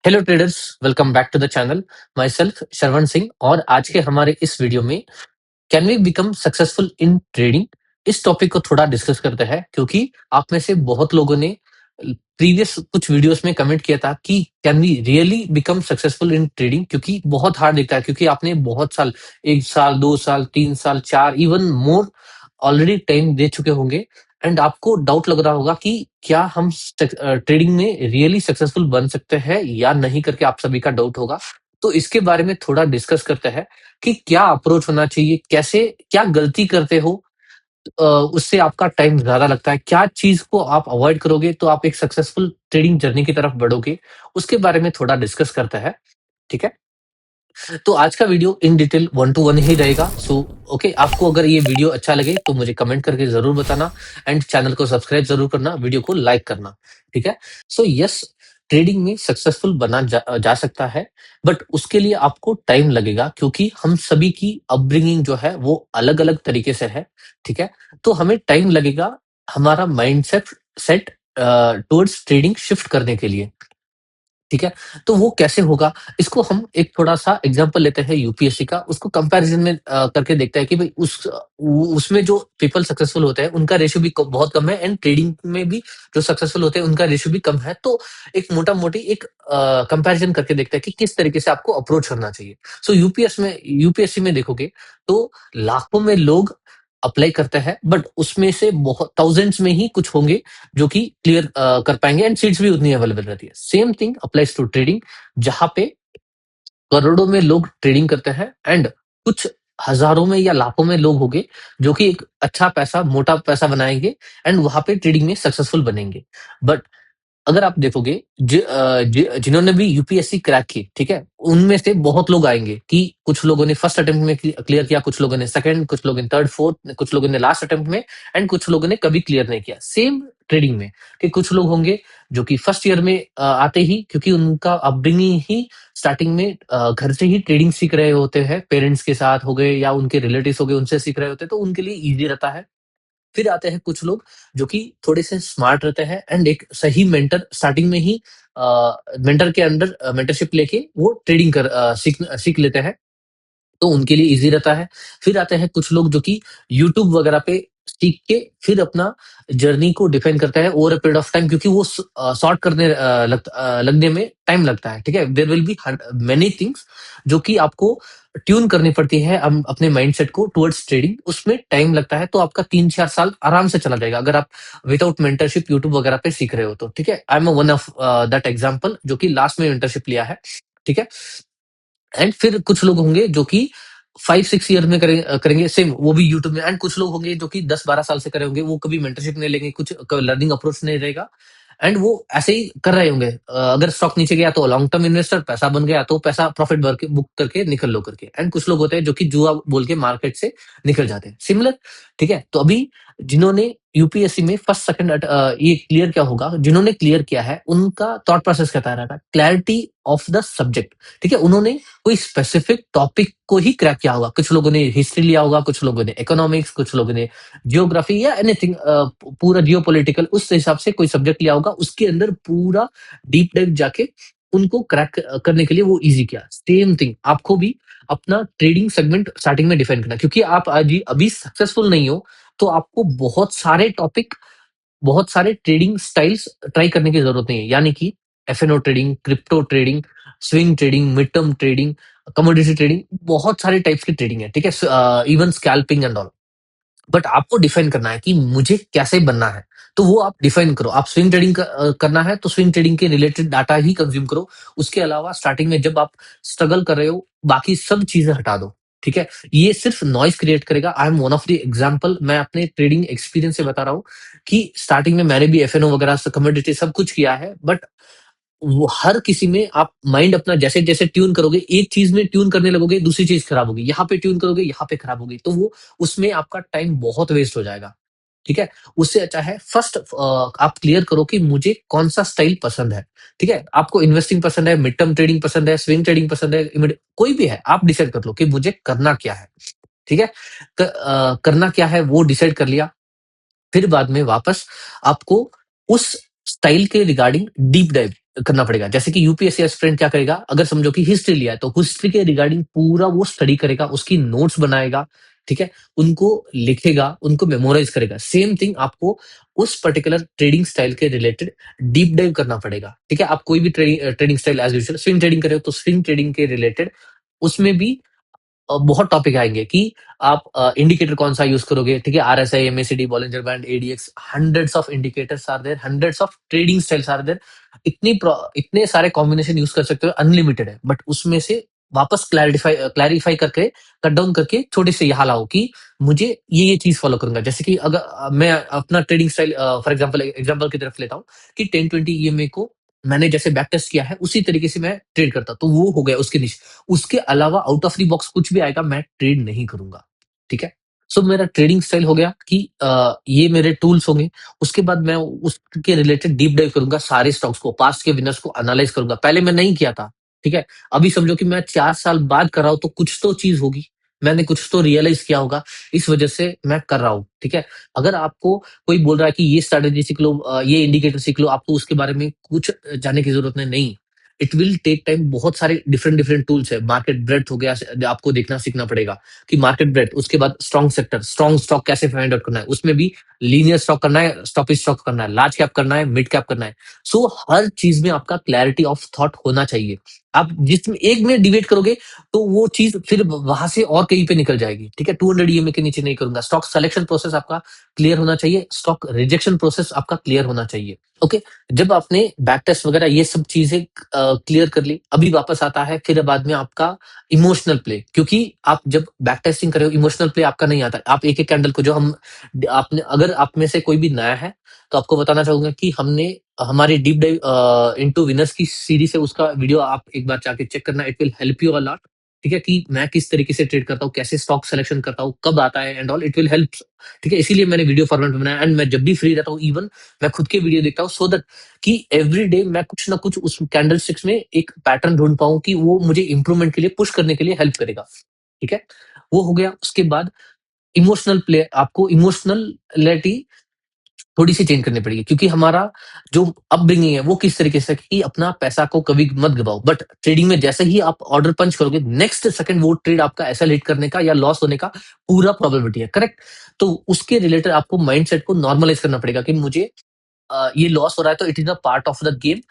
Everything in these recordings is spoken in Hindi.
Hello traders, welcome back to the channel. माई सेल्फ श्रवण सिंह और आज के हमारे इस वीडियो में can we become successful in trading, इस टॉपिक को थोड़ा डिस्कस करते हैं। क्योंकि आप में से बहुत लोगों ने प्रीवियस कुछ वीडियोस में कमेंट किया था कि can we really become successful in trading, क्योंकि बहुत हार्ड दिखता है। क्योंकि आपने बहुत साल, 1 साल, 2 साल, 3 साल, 4, इवन मोर ऑलरेडी टाइम दे चुके होंगे। एंड आपको डाउट लग रहा होगा कि क्या हम ट्रेडिंग में रियली सक्सेसफुल बन सकते हैं या नहीं, करके आप सभी का डाउट होगा। तो इसके बारे में थोड़ा डिस्कस करते हैं कि क्या अप्रोच होना चाहिए, कैसे, क्या गलती करते हो उससे आपका टाइम ज्यादा लगता है, क्या चीज को आप अवॉइड करोगे तो आप एक सक्सेसफुल ट्रेडिंग जर्नी की तरफ बढ़ोगे, उसके बारे में थोड़ा डिस्कस करते हैं। ठीक है। तो आज का वीडियो इन डिटेल 1 to 1 ही रहेगा। सो ओके, आपको अगर ये वीडियो अच्छा लगे तो मुझे कमेंट करके जरूर बताना एंड चैनल को सब्सक्राइब जरूर करना, वीडियो को लाइक करना। ठीक है। सो यस, ट्रेडिंग में सक्सेसफुल बना जा सकता है, बट उसके लिए आपको टाइम लगेगा, क्योंकि हम सभी की अपब्रिंगिंग जो है वो अलग अलग तरीके से है। ठीक है। तो हमें टाइम लगेगा हमारा mindset set towards trading shift करने के लिए। ठीक है। तो वो कैसे होगा, इसको हम एक थोड़ा-सा एग्ज़ाम्पल लेते हैं यूपीएससी का, उसको कंपैरिज़न में करके देखते हैं कि भई उसमें जो पीपल सक्सेसफुल होते हैं, उनका रेशियो भी बहुत कम है एंड ट्रेडिंग में भी जो सक्सेसफुल होते हैं, उनका रेशियो भी कम है। तो एक मोटा-मोटी एक कंपैरिज़न करके देखते हैं कि किस तरीके से आपको अप्रोच करना चाहिए। सो यूपीएससी में देखोगे तो लाखों में लोग अप्लाई करते हैं, बट उसमें से बहुत थाउज़ेंड्स में ही कुछ होंगे जो कि क्लियर कर पाएँगे एंड सीट्स भी उतनी अवेलेबल रहती है। Same thing applies to trading, जहाँ पे करोड़ों में लोग ट्रेडिंग करते हैं एंड कुछ हज़ारों में या लाखों में लोग होंगे जो कि एक अच्छा पैसा, मोटा पैसा बनाएँगे एंड वहाँ पे ट्रेडिंग में सक्सेसफुल बनेंगे। बट अगर आप देखोगे जिन्होंने भी यूपीएससी क्रैक की, ठीक है? उनमें से बहुत लोग आएँगे कि कुछ लोगों ने फर्स्ट अटेम्प्ट में क्लियर किया, कुछ लोगों ने सेकंड, कुछ लोगों ने थर्ड, फोर्थ, कुछ लोगों ने लास्ट अटेम्प्ट में एंड कुछ लोगों ने कभी क्लियर नहीं किया। सेम ट्रेडिंग में कि कुछ लोग होंगे जो कि फर्स्ट ईयर में आते ही, क्योंकि उनका अपब्रिंगिंग ही स्टार्टिंग में घर से ही ट्रेडिंग सीख रहे होते हैं, पेरेंट्स के साथ हो गए या उनके रिलेटिव्स हो गए, उनसे सीख रहे होते हैं, तो उनके लिए ईज़ी रहता है। फिर आते हैं कुछ लोग जो कि थोड़े से स्मार्ट रहते हैं एंड एक सही मेंटर स्टार्टिंग में ही मेंटर के अंडर मेंटरशिप लेके वो ट्रेडिंग सीख सीख लेते हैं, तो उनके लिए ईज़ी रहता है। फिर आते हैं कुछ लोग जो कि यूट्यूब वगैरह पे सीख के फिर अपना जर्नी को डिफाइन करते हैं over a period of time, क्योंकि वो सॉर्ट करने लगने में टाइम लगता है। ठीक है? There will be many things जो कि आपको ट्यून करनी पड़ती है अपने माइंडसेट को टुवर्ड्स ट्रेडिंग, उसमें टाइम लगता है। तो आपका 3-4 साल आराम से चला जाएगा अगर आप विदाउट मेंटरशिप यूट्यूब वगैरह पे सीख रहे हो तो। ठीक है? I am one of that example जो कि लास्ट में मेंटरशिप लिया है। ठीक है? एंड फिर कुछ लोग होंगे जो कि 5-6 ईयर में करेंगे सेम, वो भी यूट्यूब में। एंड कुछ लोग होंगे जो कि 10-12 साल से करे होंगे, वो कभी मेंटरशिप नहीं लेंगे, कुछ लर्निंग अप्रोच नहीं रहेगा एंड वो ऐसे ही कर रहे होंगे। अगर स्टॉक नीचे गया तो लॉन्ग टर्म इन्वेस्टर, पैसा बन गया तो पैसा प्रॉफिट बुक करके निकल लो करके। एंड कुछ लोग होते हैं जो कि जुआ बोल के मार्केट से निकल जाते हैं, सिमिलर। ठीक है। तो अभी जिन्होंने यूपीएससी में फर्स्ट सेकंड ये क्लियर क्या होगा, जिन्होंने क्लियर किया है उनका थॉट प्रोसेस कहता रहेगा क्लैरिटी ऑफ द सब्जेक्ट। ठीक है। उन्होंने कोई स्पेसिफिक टॉपिक को ही क्रैक किया होगा। कुछ लोगों ने हिस्ट्री लिया होगा, कुछ लोगों ने इकोनॉमिक्स, कुछ लोगों ने जियोग्राफी या एनीथिंग, पूरा जियोपॉलिटिकल, उस हिसाब से कोई सब्जेक्ट लिया होगा, उसके अंदर पूरा डीप डाइव जाके उनको क्रैक करने के लिए वो इजी किया। सेम थिंग आपको भी अपना ट्रेडिंग सेगमेंट स्टार्टिंग में डिफाइन करना है। क्योंकि आप आज अभी सक्सेसफुल नहीं हो, तो आपको बहुत सारे टॉपिक, बहुत सारे ट्रेडिंग स्टाइल्स ट्राई करने की जरूरत नहीं है। यानी कि FNO trading, crypto trading, swing trading, mid term trading, commodity trading, बहुत सारे टाइप्स की ट्रेडिंग है। ठीक है। Even scalping and all. But आपको डिफाइन करना है कि मुझे कैसे बनना है, तो वो आप डिफाइन करो। आप स्विंग ट्रेडिंग करना है तो स्विंग ट्रेडिंग के रिलेटेड डाटा ही कंज्यूम करो। उसके अलावा स्टार्टिंग में जब आप स्ट्रगल कर रहे हो, बाकी सब चीजें हटा दो। ठीक है। ये सिर्फ नॉइज क्रिएट करेगा। I am one of the example, मैं अपने ट्रेडिंग एक्सपीरियंस से बता रहा हूँ कि स्टार्टिंग में मैंने भी एफएनओ वगैरह कमोडिटी सब कुछ किया है, बट वो हर किसी में आप माइंड अपना जैसे जैसे ट्यून करोगे, एक चीज में ट्यून करने लगोगे, दूसरी चीज खराब होगी, यहाँ पे ट्यून करोगे, यहाँ पे खराब होगी, तो वो उसमें आपका टाइम बहुत वेस्ट हो जाएगा। ठीक है। उससे अच्छा है फर्स्ट आप क्लियर करो कि मुझे कौन सा स्टाइल पसंद है। ठीक है। आपको इन्वेस्टिंग पसंद है, मिड टर्म ट्रेडिंग पसंद है, स्विंग ट्रेडिंग पसंद है, कोई भी है, आप डिसाइड कर लो कि मुझे करना क्या है। ठीक है। करना क्या है वो डिसाइड कर लिया। फिर बाद में वापस आपको उस स्टाइल के रिगार्डिंग डीप डाइव करना पड़ेगा। जैसे कि यूपीएससी एस्पिरेंट क्या करेगा, अगर समझो कि हिस्ट्री लिया है, तो हिस्ट्री के रिगार्डिंग पूरा वो स्टडी करेगा, उसकी नोट्स बनाएगा, ठीक है? उनको लिखेगा, उनको मेमोराइज़ करेगा। सेम थिंग आपको उस पर्टिकुलर ट्रेडिंग स्टाइल के रिलेटेड डीप डाइव करना पड़ेगा, ठीक है? आप कोई भी trading style as usual swing trading कर रहे हो, तो स्विंग ट्रेडिंग के रिलेटेड उसमें भी बहुत टॉपिक आएँगे कि आप इंडिकेटर कौन-सा यूज़ करोगे, ठीक है? RSI, MACD, Bollinger band, ADX, hundreds of indicators are there, hundreds of trading styles are there. इतने सारे कॉम्बिनेशन यूज़ कर सकते हो, अनलिमिटेड है। बट उसमें से वापस क्लैरिफाई करके, कट डाउन करके छोटे से यहाँ लाओ कि मुझे ये चीज़ फॉलो करूँगा। जैसे कि अगर मैं अपना ट्रेडिंग स्टाइल फॉर एग्ज़ाम्पल की तरफ लेता हूँ कि 10-20 ईएमए को मैंने जैसे बैक टेस्ट किया है, उसी तरीके से मैं ट्रेड करता हूँ। तो वो हो गया उसकी निश। उसके अलावा आउट ऑफ द बॉक्स कुछ भी आएगा मैं ट्रेड नहीं करूँगा, ठीक है? सो मेरा ट्रेडिंग स्टाइल हो गया कि ये मेरे टूल्स होंगे, उसके बाद मैं उसके रिलेटेड डीप डाइव करूँगा सारे स्टॉक्स को, पास्ट के विनर्स को एनालाइज़ करूँगा। पहले मैं नहीं किया था, ठीक है? अभी समझो कि मैं 4 साल बाद कर रहा हूँ तो कुछ तो चीज़ होगी, मैंने कुछ तो रियलाइज़ किया होगा, इस वजह से मैं कर रहा हूँ, ठीक है? अगर आपको कोई बोल रहा है कि ये स्ट्रैटेजी सीख लो ये इंडिकेटर सीख लो, आपको उसके बारे में कुछ जानने की ज़रूरत नहीं। इट विल टेक टाइम बहुत सारे डिफरेंट डिफरेंट टूल्स है। मार्केट ब्रेड्थ हो गया आपको देखना सीखना पड़ेगा कि मार्केट ब्रेड्थ उसके बाद स्ट्रॉन्ग सेक्टर, स्ट्रॉन्ग स्टॉक कैसे फाइंड आउट करना है। उसमें भी लीनियर स्टॉक करना है, स्टॉपेज स्टॉक करना है, लार्ज कैप करना है, मिड कैप करना है। सो हर चीज़ में आपका क्लैरिटी ऑफ थॉट होना चाहिए। आप जिसमें एक में डिबेट करोगे तो वो चीज़ फिर वहाँ से और कहीं पे निकल जाएगी, ठीक है? 200 ईएमए के नीचे नहीं करूँगा। स्टॉक सिलेक्शन प्रोसेस आपका क्लियर होना चाहिए, स्टॉक रिजेक्शन प्रोसेस आपका क्लियर होना चाहिए। ओके? जब आपने बैक टेस्ट वगैरह ये सब चीज़ें क्लियर कर ली, अभी वापस आता है फिर बाद में आपका इमोशनल प्ले क्योंकि आप जब बैक टेस्टिंग कर रहे हो इमोशनल प्ले आपका नहीं आता। आप एक-एक कैंडल को जो हम आपने अगर आप में से कोई भी नया है, तो आपको बताना चाहूँगा कि हमने हमारी डीप डाइव इंटू विनर्स की सीरीज़ है उसका वीडियो आप एक बार जाके चेक करना it will help you a lot. ठीक है? कि मैं किस तरीके से ट्रेड करता हूँ, कैसे स्टॉक सिलेक्शन करता हूँ, कब आता है and all it will help. ठीक है? इसीलिए मैंने वीडियो फॉर्मेट में बनाया एंड मैं जब भी फ्री रहता हूँ इवन मैं खुद के वीडियो देखता हूँ सो दैट कि एवरी डे मैं कुछ ना कुछ उस कैंडलस्टिक्स में एक पैटर्न ढूँढ पाऊँ कि वो मुझे इम्प्रूवमेंट के लिए पुश करने के लिए हेल्प करेगा। ठीक है? वो हो गया, उसके बाद इमोशनल प्ले आपको इमोशनैलिटी थोड़ी-सी चेंज करनी पड़ेगी क्योंकि हमारा जो अपब्रिंगिंग है वो किस तरीके से है कि अपना पैसा को कभी मत गवाओ। बट ट्रेडिंग में जैसे ही आप ऑर्डर पंच करोगे नेक्स्ट सेकंड वो ट्रेड आपका ऐसा हिट करने का या लॉस होने का पूरा प्रोबेबिलिटी है, करेक्ट? तो उसके रिलेटेड आपको माइंडसेट को नॉर्मलाइज़ करना पड़ेगा कि मुझे ये लॉस हो रहा है तो it is a part of the game.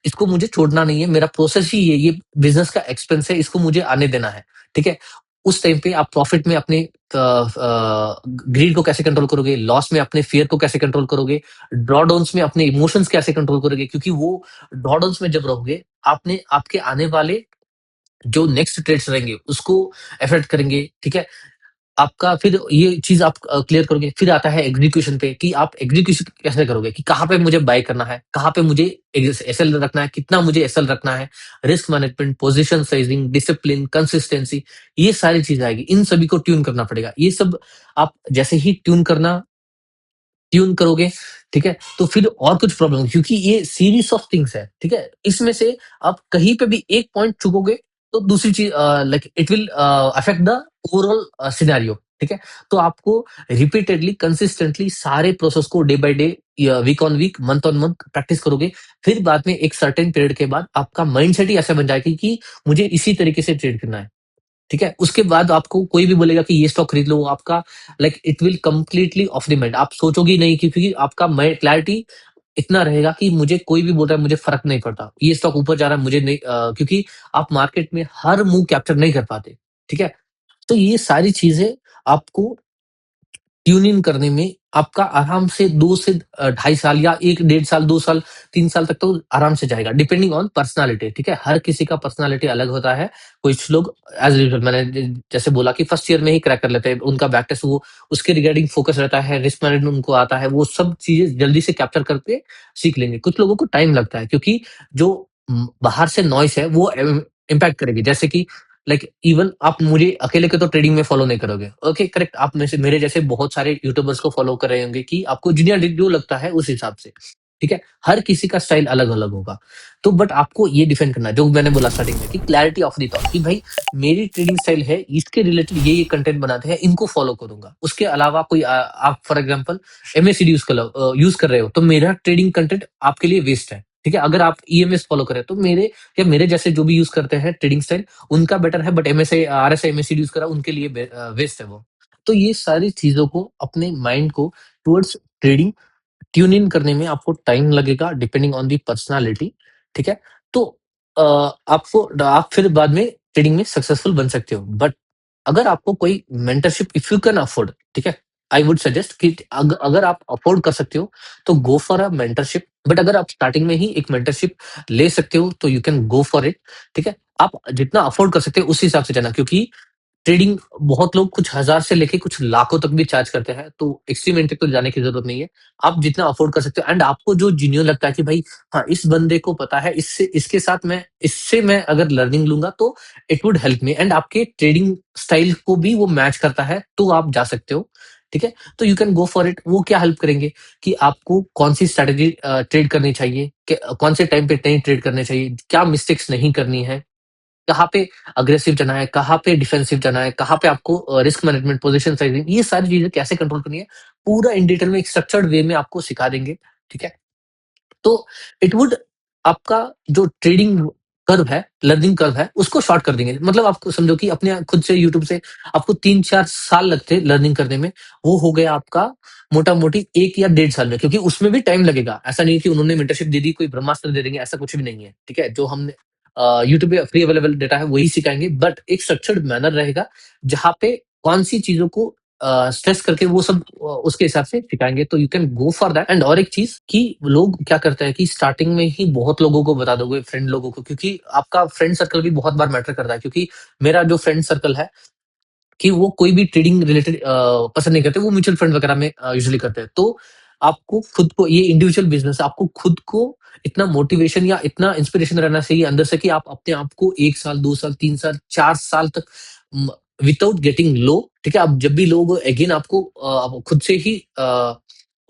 इसको मुझे छोड़ना नहीं है, मेरा प्रोसेस ही ये बिज़नेस का एक्सपेंस है, इसको मुझे आने देना है, ठीक है? उस टाइम पे आप प्रॉफिट में अपने ग्रीड को कैसे कंट्रोल करोगे, लॉस में अपने फ़ियर को कैसे कंट्रोल करोगे, ड्रॉडाउन्स में अपने इमोशंस कैसे कंट्रोल करोगे क्योंकि वो ड्रॉडाउन्स में जब रहोगे, आपने आपके आने वाले जो नेक्स्ट ट्रेड्स रहेंगे, उसको अफेक्ट करेंगे, ठीक है? आपका फिर ये चीज़ आप क्लियर करोगे, फिर आता है एग्ज़ीक्यूशन पे कि आप एग्ज़ीक्यूशन कैसे करोगे कि कहाँ पे मुझे बाय करना है, कहाँ पे मुझे एसएल रखना है, कितना मुझे एसएल रखना है, risk management, position sizing, discipline, consistency, ये सारी चीज़ें आएगी। इन सभी को ट्यून करना पड़ेगा। ये सब आप जैसे ही ट्यून करोगे, ठीक है? तो फिर और कुछ प्रॉब्लम क्योंकि ये सीरीज़ ऑफ थिंग्स है, ठीक है? इसमें से आप कहीं पे भी एक पॉइंट चूकोगे, तो दूसरी चीज़ like it will affect the overall scenario, ठीक है? तो आपको रिपीटेडली, कंसिस्टेंटली सारे प्रोसेस को डे बाय डे या week on week, month on month practice करोगे, फिर बाद में एक सर्टेन पीरियड के बाद आपका माइंडसेट ही ऐसा बन जाएगा कि मुझे इसी तरीके से ट्रेड करना है। ठीक है? उसके बाद आपको कोई भी बोलेगा कि ये स्टॉक खरीद लो, आपका like it will completely off the mind आप सोचोगे ही नहीं क्योंकि आपका माइंड क्लैरिटी इतना रहेगा कि मुझे कोई भी बोल रहा है मुझे फ़र्क नहीं पड़ता। ये स्टॉक ऊपर जा रहा है मुझे नहीं क्योंकि आप मार्केट में हर मूव कैप्चर नहीं कर पाते। ठीक है? तो ये सारी चीज़ें आपको ट्यून इन करने में आपका आराम से 2 से ढाई साल या 1 डेढ़ साल, 2 साल, 3 साल तक तो आराम से जाएगा, डिपेंडिंग ऑन पर्सनैलिटी, ठीक है? हर किसी का पर्सनैलिटी अलग होता है। कुछ लोग एज़ यूजुअल मैंने जैसे बोला कि फर्स्ट ईयर में ही क्रैक कर लेते हैं, उनका बैक टेस्ट वो उसके रिगार्डिंग फ़ोकस रहता है, रिस्क मैनेजमेंट उनको आता है, वो सब चीज़ें जल्दी से कैप्चर करके सीख लेंगे। कुछ लोगों को टाइम लगता है क्योंकि जो बाहर से नॉइज़ है वो इम्पैक्ट करेगी। जैसे कि लाइक इवन आप मुझे अकेले के तो ट्रेडिंग में फॉलो नहीं करोगे। ओके करेक्ट आप में से मेरे जैसे बहुत सारे यूट्यूबर्स को फॉलो कर रहे होंगे कि आपको जीनियर जो लगता है उस हिसाब से। ठीक है? हर किसी का स्टाइल अलग-अलग होगा। तो बट आपको ये डिफाइन करना है जो मैंने बोला स्टार्टिंग में कि क्लैरिटी ऑफ द थॉट कि भाई मेरी ट्रेडिंग स्टाइल है, इसके रिलेटेड ये कंटेंट बनाते हैं, इनको फॉलो करूँगा। उसके अलावा कोई आप फॉर एग्जांपल एमएसीडी यूज़ कर रहे हो तो मेरा ट्रेडिंग कंटेंट आपके लिए वेस्ट है। ठीक है? अगर आप ईएमएस फॉलो करें, तो मेरे जैसे जो भी यूज़ करते हैं ट्रेडिंग स्टाइल, उनका बेटर है, but MSI, RSI, MACD use करा, उनके लिए वेस्ट है वो। तो ये सारी चीज़ों को, अपने माइंड को टुवर्ड्स ट्रेडिंग ट्यून इन करने में आपको टाइम लगेगा, डिपेंडिंग ऑन दी पर्सनैलिटी, ठीक है? तो आप फिर बाद में ट्रेडिंग में सक्सेसफुल बन सकते हो। बट अगर आपको कोई mentorship, if you can afford, ठीक है? आई वुड सजेस्ट कि अगर आप अफोर्ड कर सकते हो, तो go for a mentorship. But अगर आप स्टार्टिंग में ही एक मेंटरशिप ले सकते हो, तो you can go for it, ठीक है? आप जितना अफोर्ड कर सकते हो उस हिसाब से जाना, क्योंकि ट्रेडिंग बहुत लोग कुछ हज़ार से लेके कुछ लाखों तक भी चार्ज करते हैं, तो एक्सट्रीम एंड तक तो जाने की ज़रूरत नहीं है। आप जितना अफ़ोर्ड कर सकते हो, एंड आपको जो जेन्युइन लगता है कि भाई हाँ, इस बंदे को पता है, इससे मैं अगर लर्निंग लूँगा तो it would help me, and आपके ट्रेडिंग स्टाइल को भी वो मैच करता है, तो आप जा सकते हो, ठीक है? तो you can go for it. वो क्या हेल्प करेंगे कि आपको कौन-सी स्ट्रैटेजी ट्रेड करनी चाहिए, कौन से टाइम पे नहीं ट्रेड करने चाहिए, क्या मिस्टेक्स नहीं करनी है, कहाँ पे अग्रेसिव जाना है, कहाँ पे डिफेंसिव जाना है, कहाँ पे आपको रिस्क मैनेजमेंट, पोजीशन साइजिंग, ये सारी चीज़ें कैसे कंट्रोल करनी है, पूरा इन डिटेल में एक स्ट्रक्चर्ड वे में आपको सिखा देंगे, ठीक है? तो इट वुड आपका जो ट्रेडिंग कर्व है, लर्निंग कर्व है, उसको शॉर्ट कर देंगे। मतलब आपको समझो कि अपने खुद से यूट्यूब से आपको 3-4 साल लगते लर्निंग करने में, वो हो गया आपका मोटा-मोटी 1 या डेढ़ साल में, क्योंकि उसमें भी टाइम लगेगा। ऐसा नहीं है कि उन्होंने मेंटरशिप दे दी, कोई ब्रह्मास्त्र दे देंगे, ऐसा कुछ भी नहीं है, ठीक है? जो हमने यूट्यूब पे फ्री अवेलेबल डेटा है, वही सिखाएँगे, बट एक स्ट्रक्चर्ड मैनर रहेगा, जहाँ पे कौन-सी चीज़ों को स्ट्रेस करके वो सब उसके हिसाब से सिखाएँगे, तो you can go for that. And और एक चीज़ कि लोग क्या करते हैं कि स्टार्टिंग में ही बहुत लोगों को बता दोगे, फ्रेंड लोगों को, क्योंकि आपका फ्रेंड सर्कल भी बहुत बार मैटर करता है, क्योंकि मेरा जो फ्रेंड सर्कल है कि वो कोई भी ट्रेडिंग रिलेटेड पसंद नहीं करते, वो म्यूचुअल फंड वगैरह में यूजुअली करते हैं। तो आपको खुद को, ये इंडिविजुअल बिज़नेस है, आपको खुद को इतना मोटिवेशन या इतना इंस्पिरेशन रहना चाहिए अंदर से कि आप अपने आप को 1 साल, 2 साल, 3 साल, 4 साल तक विदाउट गेटिंग लो, ठीक है? अब जब भी लोग अगेन आपको आप खुद से ही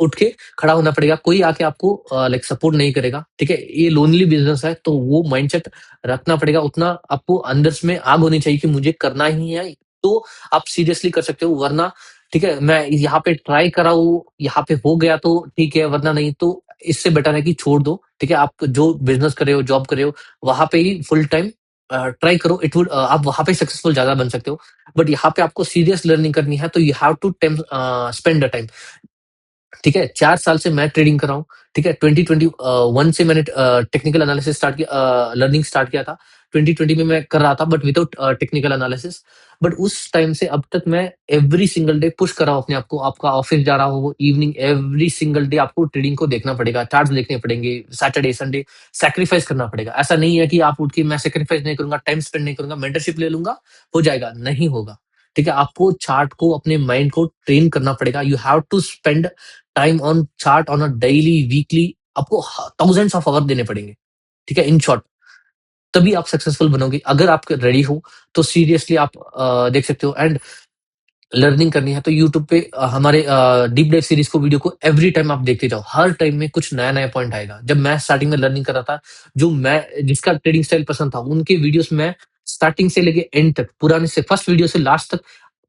उठ के खड़ा होना पड़ेगा। कोई आके आपको लाइक सपोर्ट नहीं करेगा, ठीक है? ये लोनली बिज़नेस है, तो वो माइंडसेट रखना पड़ेगा। उतना आपको अंदर में आग होनी चाहिए कि मुझे करना ही है, तो आप सीरियसली कर सकते हो, वरना ठीक है, मैं यहाँ पे ट्राई कर रहा हूँ, यहाँ पे हो गया तो ठीक है, वरना नहीं तो इससे बेटर है कि छोड़ दो, ठीक है? आप जो बिज़नेस कर रहे हो, जॉब कर रहे हो, वहाँ पे ही फुल टाइम ट्राई करो, आप वहाँ पे सक्सेसफुल ज़्यादा बन सकते हो। बट यहाँ पे आपको सीरियस लर्निंग करनी है, तो you have to spend the time. ठीक है, 4 साल से मैं ट्रेडिंग कर रहा हूँ, ठीक है? 2021 से मैंने टेक्निकल एनालिसिस लर्निंग स्टार्ट किया था। 2020 में मैं कर रहा था, but without technical analysis. But उस टाइम से अब तक मैं एवरी सिंगल डे पुश कर रहा हूँ अपने आप को। आपका ऑफिस जा रहा हो, इवनिंग, एवरी सिंगल डे आपको ट्रेडिंग को देखना पड़ेगा, चार्ट्स देखने पड़ेंगे, सैटरडे, संडे सैक्रिफाइस करना पड़ेगा। ऐसा नहीं है कि आप उठ के मैं सैक्रिफाइस नहीं करूँगा, टाइम स्पेंड नहीं करूँगा, मेंटरशिप ले लूँगा, हो जाएगा, नहीं होगा। ठीक है? आपको चार्ट को, अपने माइंड को ट्रेन करना पड़ेगा। You have to spend time on chart on a daily, weekly, आपको थाउजेंड्स ऑफ आवर देने पड़ेंगे, ठीक है? इन शॉर्ट, तभी आप सक्सेसफुल बनोगे। अगर आप रेडी हो, तो सीरियसली आप देख सकते हो। एंड लर्निंग करनी है तो यूट्यूब पे हमारे डीप डाइव सीरीज को, वीडियो को एवरी टाइम आप देखते जाओ। हर टाइम में कुछ नया-नया पॉइंट आएगा। जब मैं स्टार्टिंग में लर्निंग कर रहा था, जिसका ट्रेडिंग स्टाइल पसंद था, उनके वीडियोस मैं स्टार्टिंग से लेके एंड तक, पुराने से फर्स्ट वीडियो से लास्ट तक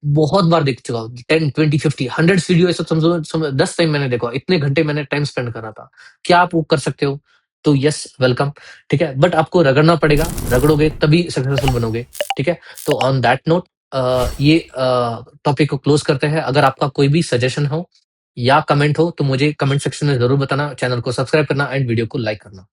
बहुत बार देख चुका हूँ। 10, 20, 50, हंड्रेड्स वीडियो ऐसा समझो 10 टाइम मैंने देखा। इतने घंटे मैंने टाइम स्पेंड कर रहा था। क्या आप वो कर सकते हो? तो यस, वेलकम, ठीक है? बट आपको रगड़ना पड़ेगा, रगड़ोगे तभी सक्सेसफुल बनोगे, ठीक है? तो ऑन दैट नोट ये टॉपिक को क्लोज करते हैं। अगर आपका कोई भी सजेशन हो या कमेंट हो, तो मुझे कमेंट सेक्शन में ज़रूर बताना। चैनल को सब्सक्राइब करना एंड वीडियो को लाइक करना।